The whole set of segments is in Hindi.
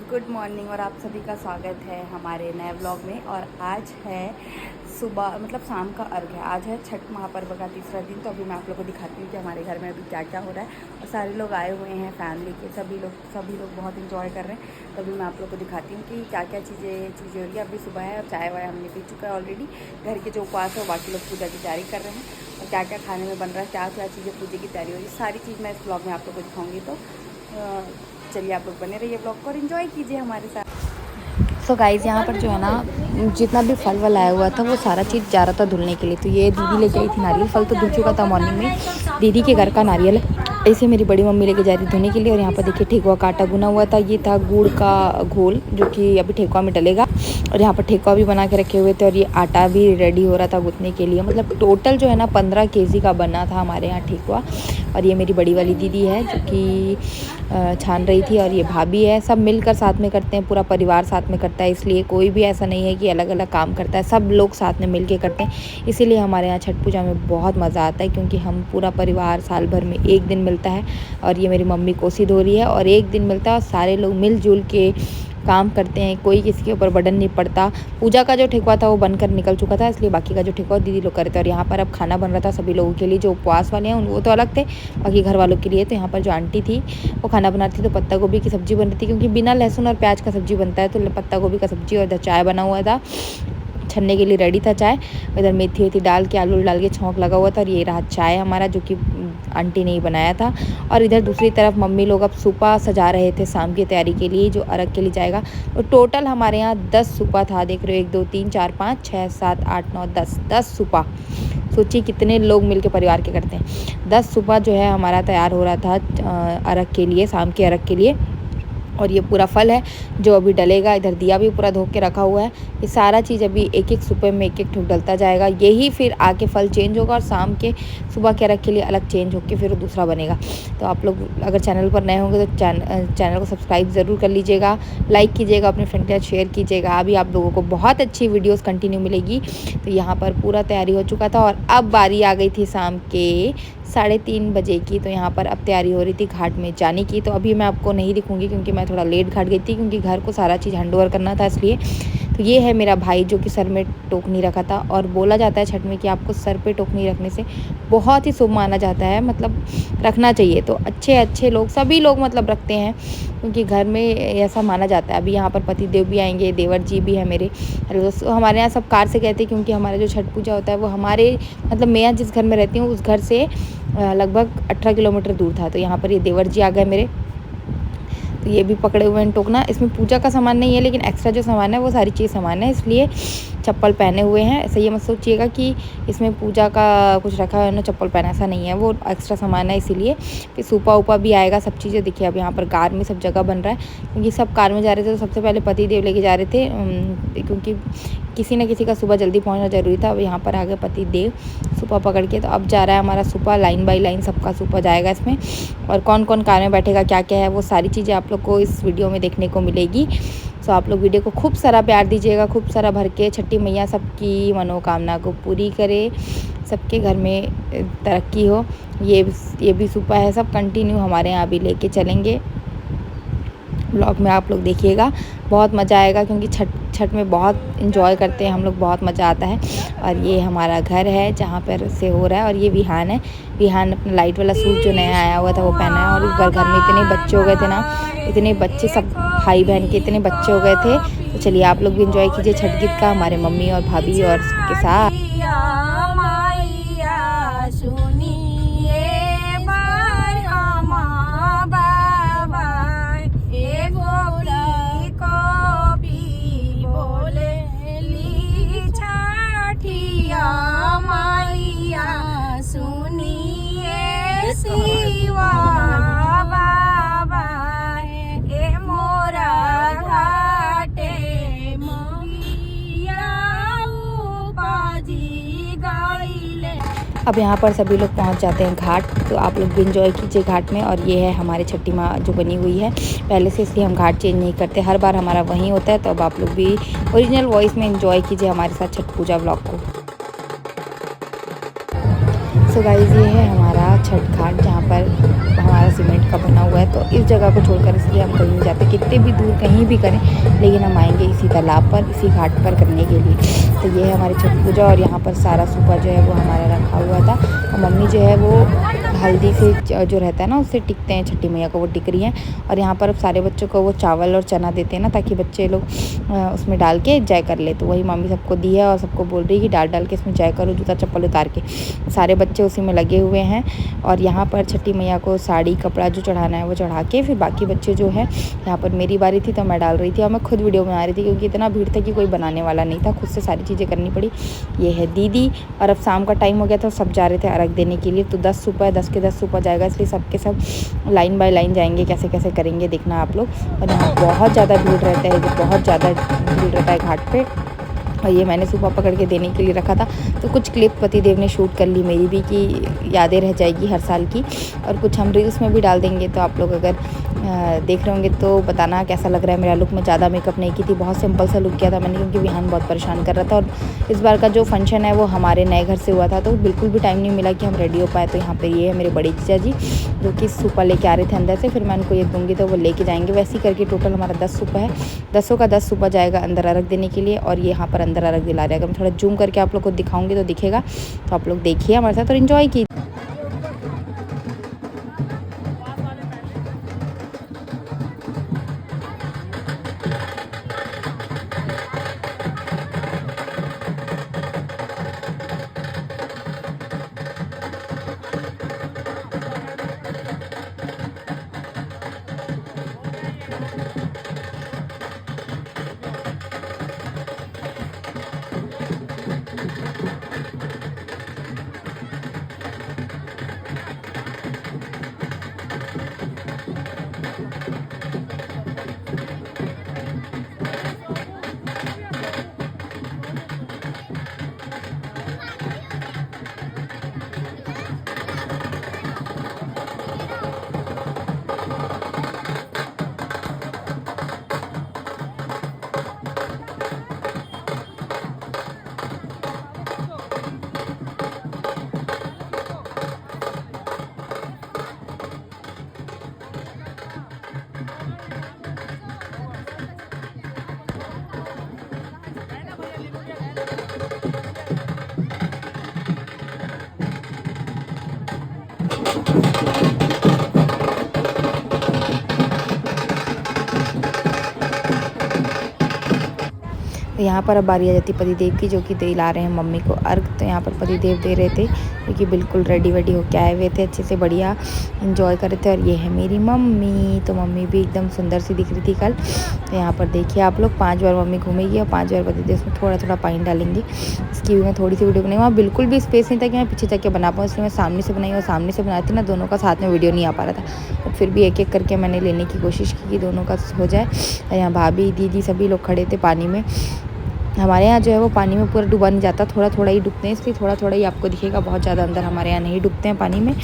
गुड मॉर्निंग और आप सभी का स्वागत है हमारे नए व्लॉग में। और आज है सुबह मतलब शाम का अर्घ है। आज है छठ महापर्व का तीसरा दिन। तो अभी मैं आप लोगों को दिखाती हूँ कि हमारे घर में अभी क्या क्या हो रहा है। और सारे लोग आए हुए हैं फैमिली के, सभी लोग बहुत इंजॉय कर रहे हैं। तो अभी मैं आप लोग को दिखाती हूँ कि क्या क्या चीज़ें हो रही है। अभी सुबह है और चाय वाय हमने पी चुका है ऑलरेडी। घर के जो उपवास है बाकी लोग पूजा की तैयारी कर रहे हैं। और क्या क्या खाने में बन रहा है, क्या क्या चीज़ें पूजा की तैयारी हो रही है, सारी चीज़ मैं इस ब्लॉग में आप लोग को दिखाऊँगी। तो चलिए आप लोग बने रहिए ब्लॉग को और एंजॉय कीजिए हमारे साथ। सो गाइज़ यहाँ पर जो है ना जितना भी फल वल आया हुआ था वो सारा चीज़ जा रहा था धुलने के लिए। तो ये दीदी लेके आई थी नारियल। फल तो धुल चुका था मॉर्निंग में, दीदी के घर का नारियल है। ऐसे मेरी बड़ी मम्मी लेके जा रही धोने के लिए। और यहाँ पर देखिए ठेकुआ का आटा गुना हुआ था। ये था गुड़ का घोल जो कि अभी ठेकुआ में डलेगा। और यहाँ पर ठेकुआ भी बना के रखे हुए थे और ये आटा भी रेडी हो रहा था गूँथने के लिए। मतलब टोटल जो है ना 15 केजी का बना था हमारे यहाँ ठेकुआ। और ये मेरी बड़ी वाली दीदी है जो कि छान रही थी। और ये भाभी है, सब मिलकर साथ में करते हैं, पूरा परिवार साथ में करता है। इसलिए कोई भी ऐसा नहीं है कि अलग अलग काम करता है, सब लोग साथ में मिल के करते हैं। इसीलिए हमारे यहाँ छठ पूजा में बहुत मज़ा आता है, क्योंकि हम पूरा परिवार साल भर में एक दिन मिलता है। और ये मेरी मम्मी कोसी धो रही है और एक दिन मिलता है और सारे लोग मिलजुल के काम करते हैं। कोई किसी के ऊपर बर्डन नहीं पड़ता। पूजा का जो ठेकुआ था वो बनकर निकल चुका था, इसलिए बाकी का जो ठेकुआ दीदी लोग करते हैं। और यहाँ पर अब खाना बन रहा था सभी लोगों के लिए। जो उपवास वाले हैं वो तो अलग थे, बाकी घर वालों के लिए। तो यहाँ पर जो आंटी थी वो खाना बनाती थी, तो पत्ता गोभी की सब्ज़ी बन रही थी, क्योंकि बिना लहसुन और प्याज का सब्ज़ी बनता है। तो पत्ता गोभी का सब्ज़ी और इधर चाय बना हुआ था, छन्ने के लिए रेडी था चाय। इधर मेथी वेथी डाल के आलू डाल के छौंक लगा हुआ था। और ये रहा चाय हमारा, जो कि आंटी ने ही बनाया था। और इधर दूसरी तरफ मम्मी लोग अब सुपा सजा रहे थे शाम की तैयारी के लिए, जो अर्घ के लिए जाएगा। तो टोटल हमारे यहाँ 10 सुपा था। देख रहे हो, 1 2 3 4 5 6 7 8 9 10 सुपा। सोचिए कितने लोग मिलकर परिवार के करते हैं। 10 सुपा जो है हमारा तैयार हो रहा था अर्घ के लिए, शाम के अर्घ के लिए। और ये पूरा फल है जो अभी डलेगा। इधर दिया भी पूरा धो के रखा हुआ है। ये सारा चीज़ अभी एक एक सुपे में एक एक ठुक डलता जाएगा। यही फिर आके फल चेंज होगा और शाम के सुबह के रख के लिए अलग चेंज होकर फिर दूसरा बनेगा। तो आप लोग अगर चैनल पर नए होंगे तो चैनल को सब्सक्राइब ज़रूर कर लीजिएगा, लाइक कीजिएगा, अपने फ्रेंड के साथ शेयर कीजिएगा। अभी आप लोगों को बहुत अच्छी वीडियोज़ कंटिन्यू मिलेगी। तो यहाँ पर पूरा तैयारी हो चुका था और अब बारी आ गई थी शाम के 3:30 बजे की। तो यहाँ पर अब तैयारी हो रही थी घाट में जाने की। तो अभी मैं आपको नहीं दिखूंगी क्योंकि मैं थोड़ा लेट घाट गई थी, क्योंकि घर को सारा चीज़ हैंडओवर करना था इसलिए। तो ये है मेरा भाई जो कि सर में टोकनी रखा था। और बोला जाता है छठ में कि आपको सर पे टोकनी रखने से बहुत ही शुभ माना जाता है, मतलब रखना चाहिए। तो अच्छे लोग, सभी लोग मतलब रखते हैं, क्योंकि घर में ऐसा माना जाता है। अभी यहाँ पर पति देव भी आएंगे, देवर जी भी है मेरे। तो हमारे यहाँ सब कार से कहते हैं, क्योंकि हमारा जो छठ पूजा होता है वो हमारे मतलब मैं जिस घर में रहती हूँ उस घर से लगभग 18 किलोमीटर दूर था। तो यहाँ पर ये देवर जी आ गए मेरे। तो ये भी पकड़े हुए हैं टोकना। इसमें पूजा का सामान नहीं है, लेकिन एक्स्ट्रा जो सामान है वो सारी चीज़ सामान है, इसलिए चप्पल पहने हुए हैं। ऐसा ये मत सोचिएगा कि इसमें पूजा का कुछ रखा है ना चप्पल पहना, ऐसा नहीं है, वो एक्स्ट्रा सामान है इसीलिए। फिर सूपा उपा भी आएगा, सब चीज़ें देखिए। अब यहाँ पर कार में सब जगह बन रहा है, क्योंकि सब कार में जा रहे थे। तो सबसे पहले पति देव लेके जा रहे थे, क्योंकि किसी न किसी का सुबह जल्दी पहुँचना ज़रूरी था। अब यहाँ पर आ गए पति देव सुपा पकड़ के। तो अब जा रहा है हमारा सुपा, लाइन बाई लाइन सबका सुपा जाएगा इसमें। और कौन कौन कार में बैठेगा, क्या क्या है, वो सारी चीज़ें आप लोग को इस वीडियो में देखने को मिलेगी। सो आप लोग वीडियो को खूब सारा प्यार दीजिएगा, खूब सारा भर के। छठी मैया सबकी मनोकामना को पूरी करे, सबके घर में तरक्की हो। ये भी सुपा है, सब कंटिन्यू हमारे यहाँ भी लेके चलेंगे। ब्लॉग में आप लोग देखिएगा, बहुत मज़ा आएगा, क्योंकि छठ में बहुत इंजॉय करते हैं हम लोग, बहुत मज़ा आता है। और ये हमारा घर है जहाँ पर से हो रहा है। और ये विहान है। विहान अपना लाइट वाला सूट जो नया आया हुआ था वो पहना है। और इस बार घर में इतने बच्चे हो गए थे ना, इतने बच्चे, सब भाई बहन के इतने बच्चे हो गए थे। तो चलिए आप लोग भी इंजॉय कीजिए छठ गीत का, हमारे मम्मी और भाभी और सबके साथ। अब यहाँ पर सभी लोग पहुँच जाते हैं घाट। तो आप लोग भी इंजॉय कीजिए घाट में। और ये है हमारी छठी माँ जो बनी हुई है पहले से, इसलिए हम घाट चेंज नहीं करते, हर बार हमारा वहीं होता है। तो अब आप लोग भी ओरिजिनल वॉइस में इंजॉय कीजिए हमारे साथ छठ पूजा व्लॉग को। सो गाइस, ये है हमारा छठ घाट जहाँ पर हमारा सीमेंट का बना हुआ है। तो इस जगह को छोड़कर इसलिए हम कहीं नहीं जाते, कितने भी दूर कहीं भी करें लेकिन हम आएंगे इसी तालाब पर, इसी घाट पर करने के लिए। तो ये है हमारी छठ पूजा। और यहाँ पर सारा सूपा जो है वो हमारा रखा हुआ था। और मम्मी जो है वो हल्दी से जो रहता है ना उससे टिकते हैं छठी मैया को, वो टिक रही हैं। और यहाँ पर सारे बच्चों को वो चावल और चना देते हैं ना, ताकि बच्चे लोग उसमें डाल के जय कर ले। तो वही मम्मी सबको दी है और सबको बोल रही है कि डाल डाल के इसमें जय करो, जूता चप्पल उतार के। सारे बच्चे उसी में लगे हुए हैं। और यहाँ पर छठी मैया को साड़ी कपड़ा जो चढ़ाना है वो चढ़ा के फिर बाकी बच्चे जो है, यहाँ पर मेरी बारी थी तो मैं डाल रही थी और मैं खुद वीडियो बना रही थी, क्योंकि इतना भीड़ था कि कोई बनाने वाला नहीं था, खुद से सारी चीज़ें करनी पड़ी। ये है दीदी। और अब शाम का टाइम हो गया था, सब जा रहे थे अर्घ देने के लिए। तो 10 सुपा 10 के 10 सुपा जाएगा, इसलिए सबके सब लाइन बाय लाइन जाएंगे। कैसे कैसे करेंगे देखना आप लोग। और यहाँ बहुत ज़्यादा भीड़ रहता है, बहुत ज़्यादा भीड़ रहता है घाट पे। और ये मैंने सुबह पकड़ के देने के लिए रखा था। तो कुछ क्लिप पतिदेव ने शूट कर ली मेरी भी, कि यादें रह जाएगी हर साल की। और कुछ हम रील्स में भी डाल देंगे। तो आप लोग अगर देख रहे होंगे तो बताना कैसा लग रहा है मेरा लुक। मैं ज़्यादा मेकअप नहीं की थी, बहुत सिंपल सा लुक किया था मैंने, क्योंकि विहान बहुत परेशान कर रहा था। और इस बार का जो फंक्शन है वो हमारे नए घर से हुआ था, तो बिल्कुल भी टाइम नहीं मिला कि हम रेडी हो पाए। तो यहाँ पर ये है मेरे बड़े जीजा जी, जो कि सूपा लेके आ रहे थे अंदर से। फिर मैं उनको ये दूँगी तो वो लेके जाएंगे। वैसे ही करके टोटल हमारा 10 सूपा है, 10 का 10 सूपा जाएगा अंदर अर्घ देने के लिए। और ये यहाँ पर अंदर अर्घ दिला रहे हैं। अगर मैं थोड़ा जूम करके आप लोग को दिखाऊंगी तो दिखेगा, तो आप लोग देखिए हमारे साथ और इन्जॉय कीजिए। तो यहाँ पर अब बारी आ जाती पतिदेव की, जो कि दिला रहे हैं मम्मी को अर्घ। तो यहाँ पर पतिदेव दे रहे थे, क्योंकि बिल्कुल रेडी वेडी होके आए हुए थे, अच्छे से बढ़िया इंजॉय कर रहे थे। और ये है मेरी मम्मी, तो मम्मी भी एकदम सुंदर सी दिख रही थी कल। तो यहाँ पर देखिए आप लोग, 5 बार मम्मी घूमेगी और 5 बार पतिदेव उसमें थोड़ा थोड़ा पानी डालेंगे। इसकी भी मैं थोड़ी सी वीडियो बनाई। वहाँ बिल्कुल भी स्पेस नहीं था कि मैं पीछे जाके बना पाऊँ, इसलिए मैं सामने से बनाई। और सामने से बनाई थी ना, दोनों का साथ में वीडियो नहीं आ पा रहा था। तो फिर भी एक एक करके मैंने लेने की कोशिश की कि दोनों का हो जाए। यहाँ भाभी दीदी सभी लोग खड़े थे पानी में। हमारे यहाँ जो है वो पानी में पूरा डूबा नहीं जाता, थोड़ा थोड़ा ही डूबते हैं, इसलिए थोड़ा थोड़ा ही आपको दिखेगा, बहुत ज़्यादा अंदर हमारे यहाँ नहीं डूबते हैं पानी में।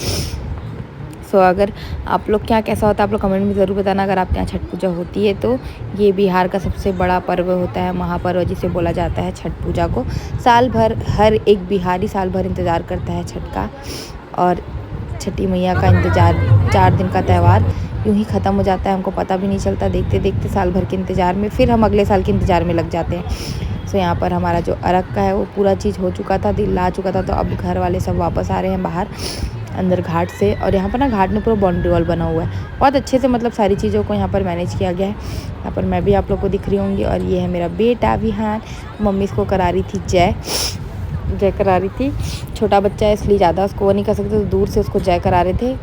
सो अगर आप लोग क्या कैसा होता है आप लोग कमेंट में ज़रूर बताना। अगर आपके यहाँ छठ पूजा होती है तो ये बिहार का सबसे बड़ा पर्व होता है, महापर्व जिसे बोला जाता है छठ पूजा को। साल भर हर एक बिहारी साल भर इंतज़ार करता है छठ का। और छठी मैया का इंतज़ार, 4 दिन का त्यौहार यूँ ही ख़त्म हो जाता है, हमको पता भी नहीं चलता। देखते देखते साल भर के इंतज़ार में फिर हम अगले साल के इंतज़ार में लग जाते हैं। सो यहाँ पर हमारा जो अर्घ का है वो पूरा चीज़ हो चुका था, दिल ला चुका था। तो अब घर वाले सब वापस आ रहे हैं बाहर अंदर घाट से। और यहाँ पर ना घाट में पूरा बाउंड्री वॉल बना हुआ है, बहुत अच्छे से, मतलब सारी चीज़ों को यहाँ पर मैनेज किया गया है। यहाँ पर मैं भी आप लोग को दिख रही होंगी। और ये है मेरा बेटा विहान, मम्मी इसको करा रही थी जय करा रही थी। छोटा बच्चा है इसलिए ज़्यादा उसको वो नहीं कर सकते, तो दूर से उसको जय करा रहे थे।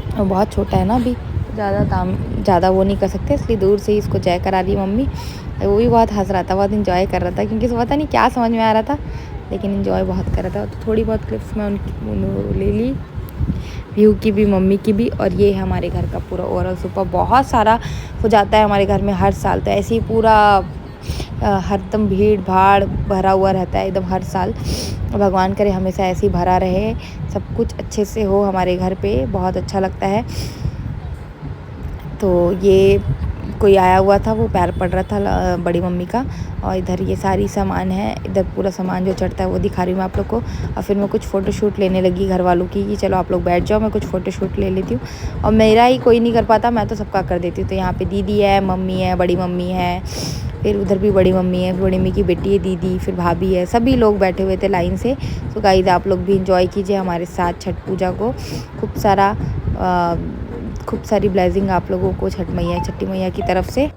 और बहुत छोटा है ना अभी, ज़्यादा वो नहीं कर सकते, इसलिए दूर से ही इसको जय करा रही मम्मी। वो भी बहुत हंस रहा था, बहुत इंजॉय कर रहा था, क्योंकि पता नहीं क्या समझ में आ रहा था, लेकिन इंजॉय बहुत कर रहा था। तो थोड़ी बहुत क्लिप्स मैं उनकी ले ली, व्यू की भी मम्मी की भी। और ये है हमारे घर का पूरा ओवरऑल सुपर, बहुत सारा हो जाता है हमारे घर में हर साल। तो ऐसे ही पूरा हरदम भीड़ भाड़ भरा हुआ रहता है एकदम हर साल। भगवान करे हमेशा ऐसे ही भरा रहे, सब कुछ अच्छे से हो हमारे घर पे, बहुत अच्छा लगता है। तो ये कोई आया हुआ था, वो पैर पड़ रहा था बड़ी मम्मी का। और इधर ये सारी सामान है, इधर पूरा सामान जो चढ़ता है वो दिखा रही हूँ मैं आप लोग को। और फिर मैं कुछ फ़ोटोशूट लेने लगी घर वालों की कि चलो आप लोग बैठ जाओ, मैं कुछ फ़ोटोशूट ले लेती हूँ। और मेरा ही कोई नहीं कर पाता, मैं तो सबका कर देती हूँ। तो यहाँ पे दीदी है, मम्मी है, बड़ी मम्मी है, फिर उधर भी बड़ी मम्मी है, बड़ी मम्मी की बेटी है दीदी, फिर भाभी है, सभी लोग बैठे हुए थे लाइन से। तो गाइस आप लोग भी इंजॉय कीजिए हमारे साथ छठ पूजा को। खूब सारी ब्लेसिंग आप लोगों को छठी मैया की तरफ से।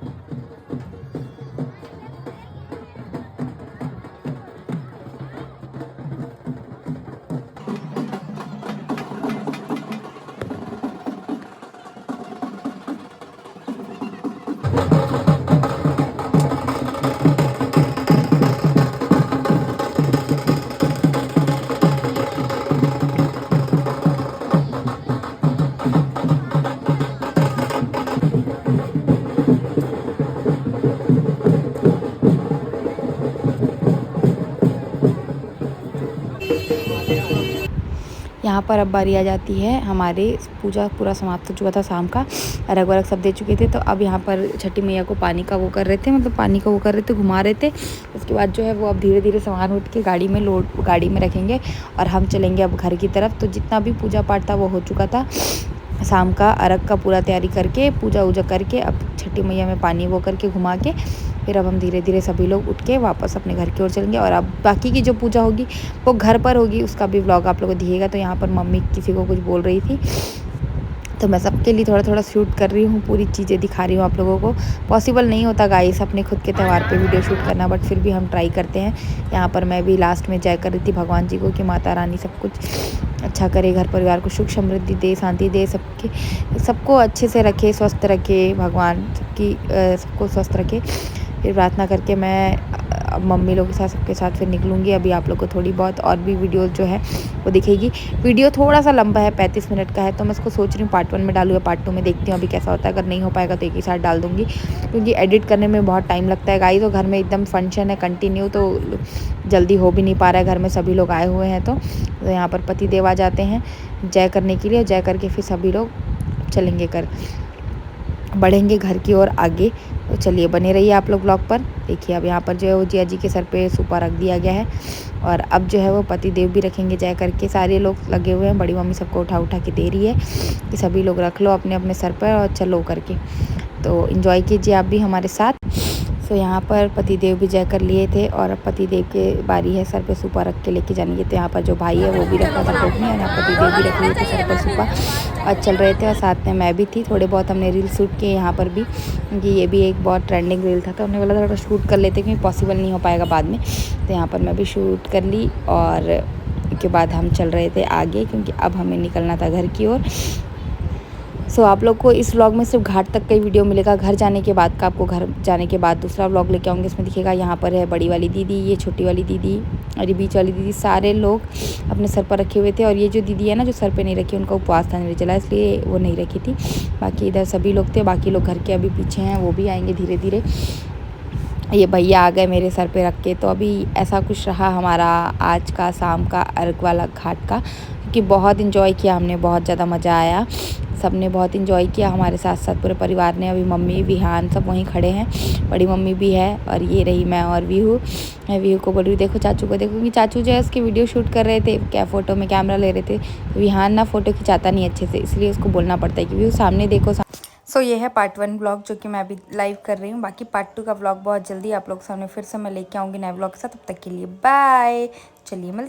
यहाँ पर अब बारी आ जाती है, हमारे पूजा पूरा समाप्त हो चुका था शाम का, अर्घ वर्घ सब दे चुके थे। तो अब यहाँ पर छठी मैया को पानी का वो कर रहे थे, मतलब पानी का वो कर रहे थे, घुमा रहे थे। उसके बाद जो है वो अब धीरे धीरे सामान उठ के गाड़ी में रखेंगे और हम चलेंगे अब घर की तरफ। तो जितना भी पूजा पाठ था वो हो चुका था, शाम का अर्घ का पूरा तैयारी करके पूजा वूजा करके अब छठी मैया में पानी वो करके घुमा के फिर अब हम धीरे धीरे सभी लोग उठ के वापस अपने घर की ओर चलेंगे। और अब बाकी की जो पूजा होगी वो घर पर होगी, उसका भी व्लॉग आप लोगों को दिखेगा। तो यहाँ पर मम्मी किसी को कुछ बोल रही थी, तो मैं सबके लिए थोड़ा थोड़ा शूट कर रही हूँ, पूरी चीज़ें दिखा रही हूँ आप लोगों को। पॉसिबल नहीं होता गाइस अपने खुद के त्यौहार पे वीडियो शूट करना, बट फिर भी हम ट्राई करते हैं। यहाँ पर मैं भी लास्ट में जय कर रही थी भगवान जी को कि माता रानी सब कुछ अच्छा करे, घर परिवार को सुख समृद्धि दे, शांति दे, सबको अच्छे से रखे, स्वस्थ रखे भगवान, सबको स्वस्थ रखे। फिर प्रार्थना करके मैं अब मम्मी लोग के साथ सबके साथ फिर निकलूँगी। अभी आप लोग को थोड़ी बहुत और भी वीडियो जो है वो दिखेगी। वीडियो थोड़ा सा लंबा है, 35 मिनट का है, तो मैं इसको सोच रही हूँ पार्ट 1 में डालूँ या पार्ट 2 में, देखती हूँ अभी कैसा होता है। अगर नहीं हो पाएगा तो एक ही साथ डाल दूँगी, क्योंकि एडिट करने में बहुत टाइम लगता है गाइस। तो घर में एकदम फंक्शन है कंटिन्यू, तो जल्दी हो भी नहीं पा रहा है, घर में सभी लोग आए हुए हैं। तो यहाँ पर पति देव आ जाते हैं जय करने के लिए, जय करके फिर सभी लोग चलेंगे बढ़ेंगे घर की ओर आगे। तो चलिए बने रहिए आप लोग ब्लॉग पर। देखिए अब यहाँ पर जो है वो जिया जी के सर पे सूपा रख दिया गया है, और अब जो है वो पति देव भी रखेंगे जय करके। सारे लोग लगे हुए हैं, बड़ी मम्मी सबको उठा उठा के दे रही है कि सभी लोग रख लो अपने अपने सर पर और चलो करके। तो इन्जॉय कीजिए आप भी हमारे साथ। सो यहाँ पर पतिदेव भी जय कर लिए थे, और अब पतिदेव के बारी है सर पे सूपा रख के लेके जाने की। तो यहाँ पर जो भाई है वो भी रखा था टोकनी, और यहाँ पतिदेव भी रख लिए थे सर पर सूपा और चल रहे थे। और साथ में मैं भी थी, थोड़े बहुत हमने रील शूट किए यहाँ पर भी, क्योंकि ये भी एक बहुत ट्रेंडिंग रील था। तो हमने बोला थोड़ा शूट कर लेते, क्योंकि पॉसिबल नहीं हो पाएगा बाद में। तो यहाँ पर मैं भी शूट कर ली, और उसके बाद हम चल रहे थे आगे, क्योंकि अब हमें निकलना था घर की ओर। सो आप लोग को इस व्लॉग में सिर्फ घाट तक का ही वीडियो मिलेगा। घर जाने के बाद का आपको घर जाने के बाद दूसरा व्लॉग लेके आऊँगी, इसमें दिखेगा। यहाँ पर है बड़ी वाली दीदी, ये छोटी वाली दीदी और ये बीच वाली दीदी, सारे लोग अपने सर पर रखे हुए थे। और ये जो दीदी है ना जो सर पे नहीं रखी, उनका उपवास था निर्जला, इसलिए वो नहीं रखी थी। बाकी इधर सभी लोग थे, बाकी लोग घर के अभी पीछे हैं, वो भी आएंगे धीरे धीरे। ये भैया आ गए मेरे सर पे रख के। तो अभी ऐसा कुछ रहा हमारा आज का शाम का अर्घ वाला घाट का, क्योंकि बहुत इन्जॉय किया हमने, बहुत ज़्यादा मज़ा आया, सबने बहुत इन्जॉय किया हमारे साथ साथ पूरे परिवार ने। अभी मम्मी विहान सब वहीं खड़े हैं, बड़ी मम्मी भी है, और ये रही मैं और वीहू। मैं वीहू को बोल रही हूँ देखो चाचू को देखो, क्योंकि चाचू जो है उसकी वीडियो शूट कर रहे थे, क्या फ़ोटो में कैमरा ले रहे थे। विहान ना फ़ोटो खिंचाता नहीं अच्छे से, इसलिए उसको बोलना पड़ता है कि वीहू सामने देखो। सो ये है पार्ट 1 ब्लॉग जो कि मैं अभी लाइव कर रही हूँ। बाकी पार्ट 2 का ब्लॉग बहुत जल्दी आप लोग सामने फिर से मैं लेके आऊँगी नए ब्लॉग के साथ। तब तक के लिए बाय, चलिए मिलते।